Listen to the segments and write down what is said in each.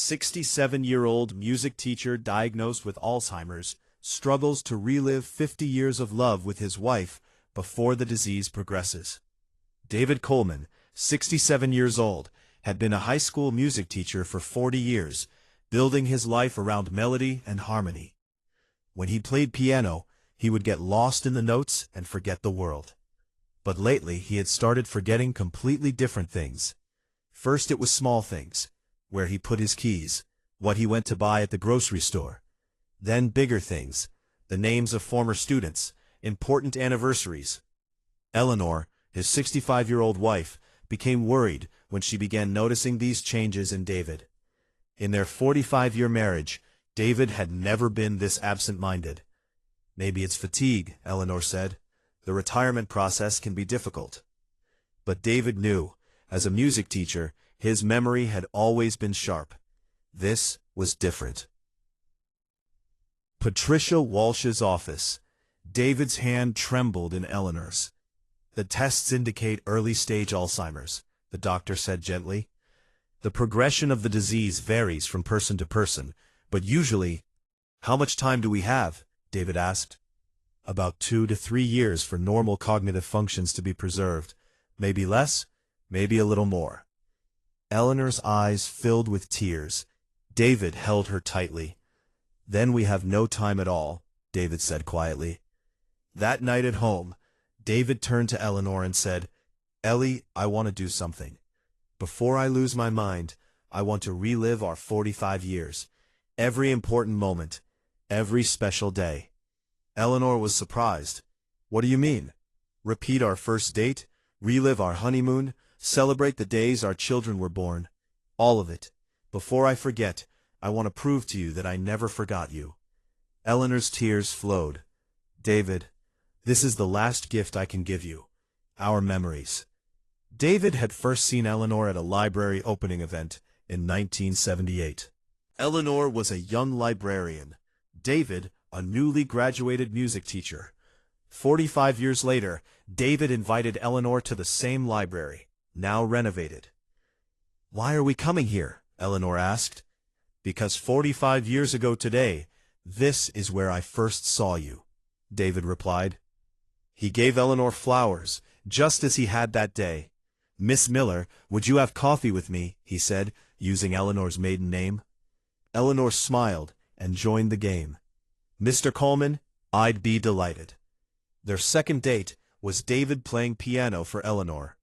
67-year-old music teacher diagnosed with Alzheimer's struggles to relive 50 years of love with his wife before the disease progresses. David Coleman, 67 years old, had been a high school music teacher for 40 years, building his life around melody and harmony. When he played piano, he would get lost in the notes and forget the world. But lately he had started forgetting completely different things. First it was small things, where he put his keys, what he went to buy at the grocery store. Then bigger things, the names of former students, important anniversaries. Eleanor, his 65-year-old wife, became worried when she began noticing these changes in David. In their 45-year marriage, David had never been this absent-minded. "Maybe it's fatigue," Eleanor said. "The retirement process can be difficult." But David knew, as a music teacher, his memory had always been sharp. This was different. Patricia Walsh's office. David's hand trembled in Eleanor's. "The tests indicate early-stage Alzheimer's," the doctor said gently. "The progression of the disease varies from person to person, but usually—" "How much time do we have?" David asked. "About 2 to 3 years for normal cognitive functions to be preserved. Maybe less, maybe a little more." Eleanor's eyes filled with tears. David held her tightly. "Then we have no time at all," David said quietly. That night at home, David turned to Eleanor and said, "Ellie, I want to do something. Before I lose my mind, I want to relive our 45 years. Every important moment, every special day." Eleanor was surprised. "What do you mean? Repeat our first date? Relive our honeymoon? Celebrate the days our children were born? All of it. Before I forget, I want to prove to you that I never forgot you." Eleanor's tears flowed. "David, this is the last gift I can give you. Our memories." David had first seen Eleanor at a library opening event in 1978. Eleanor was a young librarian. David, a newly graduated music teacher. 45 years later, David invited Eleanor to the same library, now renovated. "Why are we coming here?" Eleanor asked. "Because 45 years ago today, this is where I first saw you," David replied. He gave Eleanor flowers, just as he had that day. "Miss Miller, would you have coffee with me?" he said, using Eleanor's maiden name. Eleanor smiled and joined the game. "Mr. Coleman, I'd be delighted." Their second date was David playing piano for Eleanor.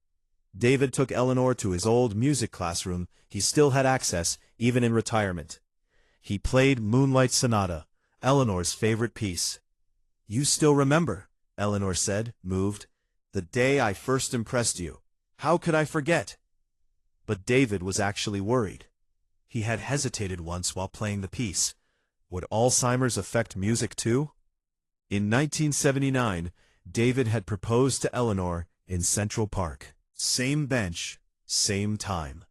David took Eleanor to his old music classroom. He still had access, even in retirement. He played Moonlight Sonata, Eleanor's favorite piece. "You still remember," Eleanor said, moved. "The day I first impressed you. How could I forget?" But David was actually worried. He had hesitated once while playing the piece. Would Alzheimer's affect music too? In 1979, David had proposed to Eleanor in Central Park. Same bench, same time.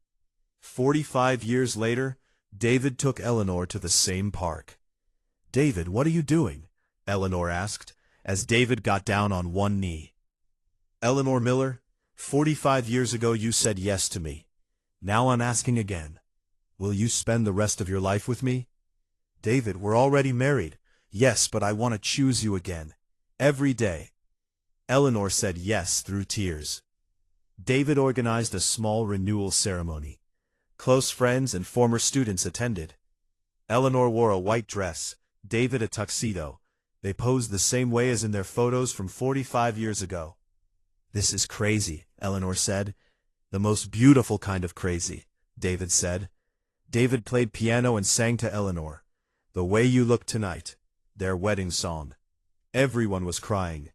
45 years later, David took Eleanor to the same park. "David, what are you doing?" Eleanor asked, as David got down on one knee. "Eleanor Miller, 45 years ago you said yes to me. Now I'm asking again. Will you spend the rest of your life with me?" "David, we're already married." "Yes, but I want to choose you again. Every day." Eleanor said yes through tears. David organized a small renewal ceremony. Close friends and former students attended. Eleanor wore a white dress, David a tuxedo. They posed the same way as in their photos from 45 years ago. "This is crazy," Eleanor said. "The most beautiful kind of crazy," David said. David played piano and sang to Eleanor, "The Way You Look Tonight," their wedding song. Everyone was crying.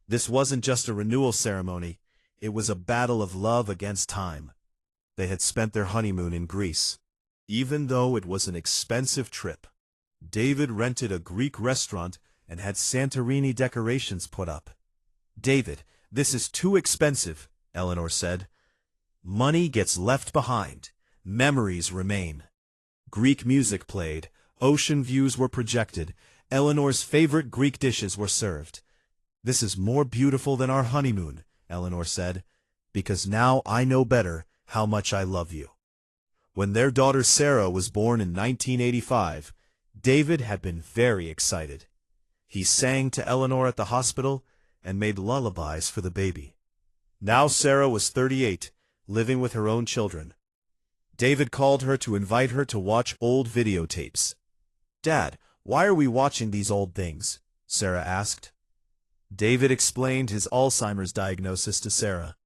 This wasn't just a renewal ceremony. It was a battle of love against time. They had spent their honeymoon in Greece. Even though it was an expensive trip, David rented a Greek restaurant and had Santorini decorations put up. "David, this is too expensive," Eleanor said. "Money gets left behind. Memories remain." Greek music played. Ocean views were projected. Eleanor's favorite Greek dishes were served. "This is more beautiful than our honeymoon," Eleanor said, "because now I know better how much I love you." When their daughter Sarah was born in 1985, David had been very excited. He sang to Eleanor at the hospital and made lullabies for the baby. Now Sarah was 38, living with her own children. David called her to invite her to watch old videotapes. "Dad, why are we watching these old things?" Sarah asked. David explained his Alzheimer's diagnosis to Sarah.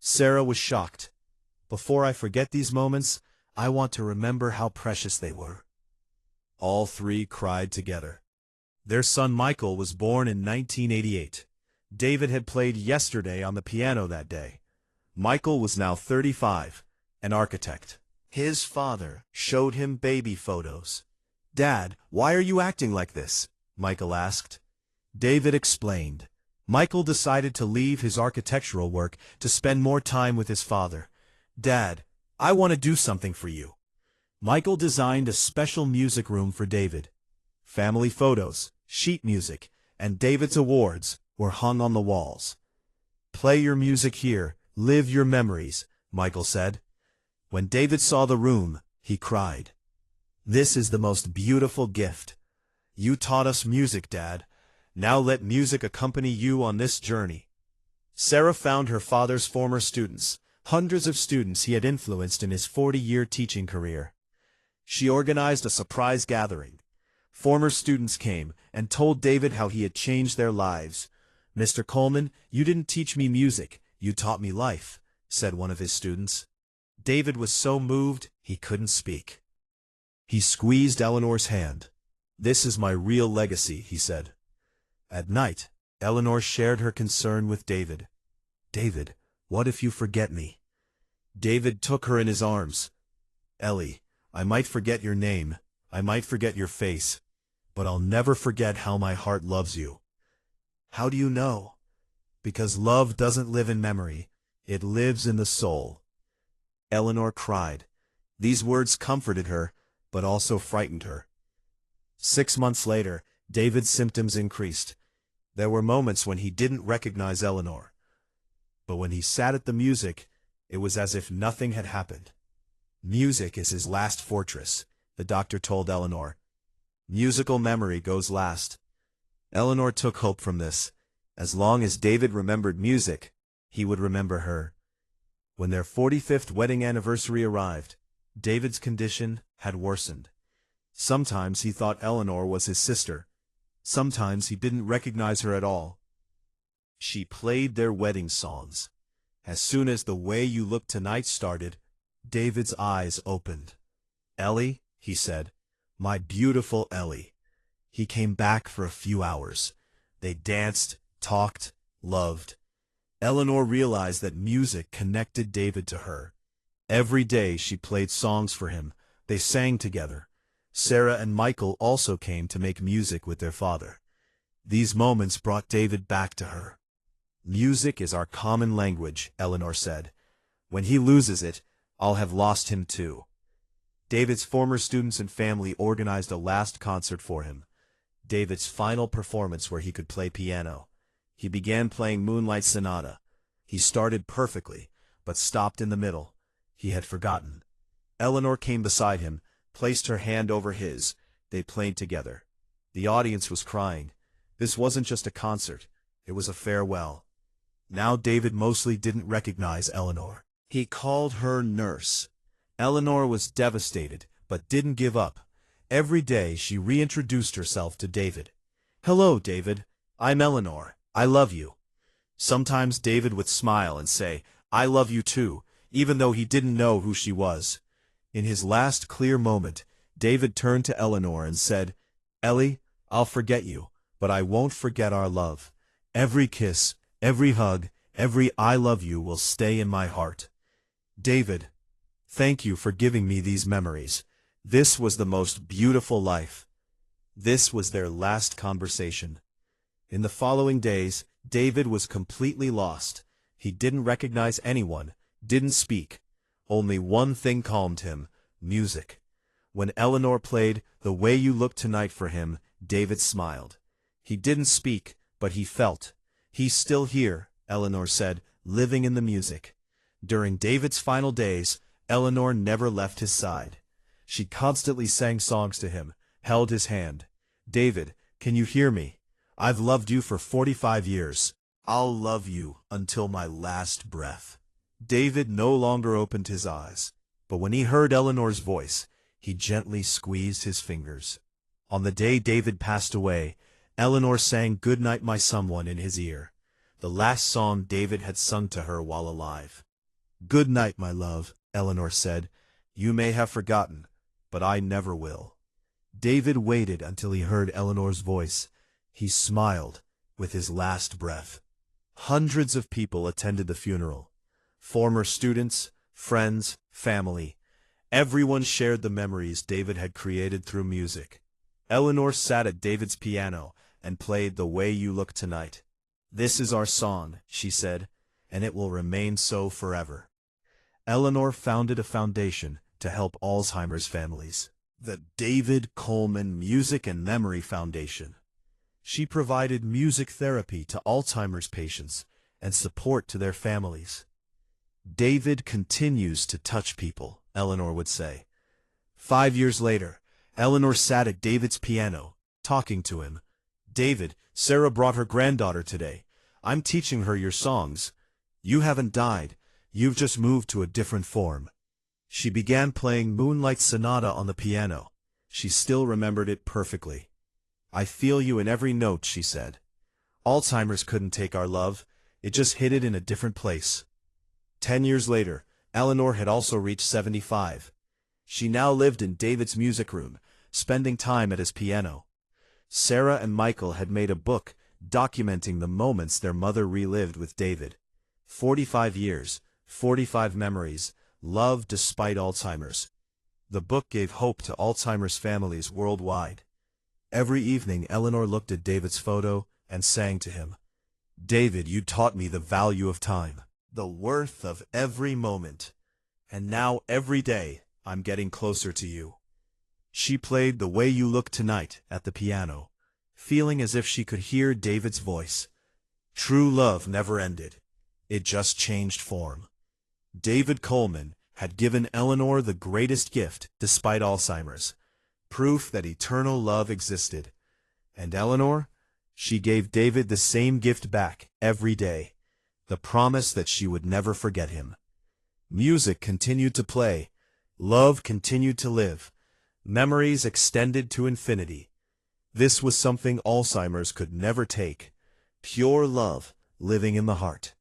Sarah was shocked. "Before I forget these moments, I want to remember how precious they were." All three cried together. Their son Michael was born in 1988. David had played yesterday on the piano that day. Michael was now 35, an architect. His father showed him baby photos. "Dad, why are you acting like this?" Michael asked. David explained. Michael decided to leave his architectural work to spend more time with his father. "Dad, I want to do something for you." Michael designed a special music room for David. Family photos, sheet music, and David's awards were hung on the walls. "Play your music here, live your memories," Michael said. When David saw the room, he cried. "This is the most beautiful gift. You taught us music, Dad. Now let music accompany you on this journey." Sarah found her father's former students, hundreds of students he had influenced in his 40-year teaching career. She organized a surprise gathering. Former students came and told David how he had changed their lives. "Mr. Coleman, you didn't teach me music, you taught me life," said one of his students. David was so moved he couldn't speak. He squeezed Eleanor's hand. "This is my real legacy," he said. At night, Eleanor shared her concern with David. "David, what if you forget me?" David took her in his arms. "Ellie, I might forget your name, I might forget your face, but I'll never forget how my heart loves you." "How do you know?" "Because love doesn't live in memory, it lives in the soul." Eleanor cried. These words comforted her, but also frightened her. 6 months later, David's symptoms increased. There were moments when he didn't recognize Eleanor. But when he sat at the music, it was as if nothing had happened. "Music is his last fortress," the doctor told Eleanor. "Musical memory goes last." Eleanor took hope from this. As long as David remembered music, he would remember her. When their 45th wedding anniversary arrived, David's condition had worsened. Sometimes he thought Eleanor was his sister. Sometimes he didn't recognize her at all. She played their wedding songs. As soon as "The Way You Look Tonight" started, David's eyes opened. "Ellie," he said, "my beautiful Ellie." He came back for a few hours. They danced, talked, loved. Eleanor realized that music connected David to her. Every day she played songs for him. They sang together. Sarah and Michael also came to make music with their father. These moments brought David back to her. "Music is our common language," Eleanor said. "When he loses it, I'll have lost him too." David's former students and family organized a last concert for him. David's final performance where he could play piano. He began playing Moonlight Sonata. He started perfectly, but stopped in the middle. He had forgotten. Eleanor came beside him, placed her hand over his. They played together. The audience was crying. This wasn't just a concert. It was a farewell. Now David mostly didn't recognize Eleanor. He called her nurse. Eleanor was devastated, but didn't give up. Every day she reintroduced herself to David. "Hello, David. I'm Eleanor. I love you." Sometimes David would smile and say, "I love you too," even though he didn't know who she was. In his last clear moment, David turned to Eleanor and said, "Ellie, I'll forget you, but I won't forget our love. Every kiss, every hug, every I love you will stay in my heart." "David, thank you for giving me these memories. This was the most beautiful life." This was their last conversation. In the following days, David was completely lost. He didn't recognize anyone, didn't speak. Only one thing calmed him: music. When Eleanor played "The Way You Look Tonight" for him, David smiled. He didn't speak, but he felt. "He's still here," Eleanor said, "living in the music." During David's final days, Eleanor never left his side. She constantly sang songs to him, held his hand. "David, can you hear me? I've loved you for 45 years. I'll love you until my last breath." David no longer opened his eyes, but when he heard Eleanor's voice, he gently squeezed his fingers. On the day David passed away, Eleanor sang "Good Night, My Someone" in his ear, the last song David had sung to her while alive. "Good night, my love," Eleanor said. "You may have forgotten, but I never will." David waited until he heard Eleanor's voice. He smiled with his last breath. Hundreds of people attended the funeral. Former students, friends, family. Everyone shared the memories David had created through music. Eleanor sat at David's piano and played "The Way You Look Tonight." "This is our song," she said, "and it will remain so forever." Eleanor founded a foundation to help Alzheimer's families, the David Coleman Music and Memory Foundation. She provided music therapy to Alzheimer's patients and support to their families. "David continues to touch people," Eleanor would say. 5 years later, Eleanor sat at David's piano, talking to him. "David, Sarah brought her granddaughter today. I'm teaching her your songs. You haven't died. You've just moved to a different form." She began playing Moonlight Sonata on the piano. She still remembered it perfectly. "I feel you in every note," she said. "Alzheimer's couldn't take our love. It just hid it in a different place." 10 years later, Eleanor had also reached 75. She now lived in David's music room, spending time at his piano. Sarah and Michael had made a book documenting the moments their mother relived with David. 45 years, 45 memories, love despite Alzheimer's. The book gave hope to Alzheimer's families worldwide. Every evening, Eleanor looked at David's photo and sang to him. "David, you taught me the value of time, the worth of every moment. And now every day, I'm getting closer to you." She played "The Way You Look Tonight" at the piano, feeling as if she could hear David's voice. True love never ended. It just changed form. David Coleman had given Eleanor the greatest gift despite Alzheimer's, proof that eternal love existed. And Eleanor? She gave David the same gift back every day, the promise that she would never forget him. Music continued to play. Love continued to live. Memories extended to infinity. This was something Alzheimer's could never take. Pure love living in the heart.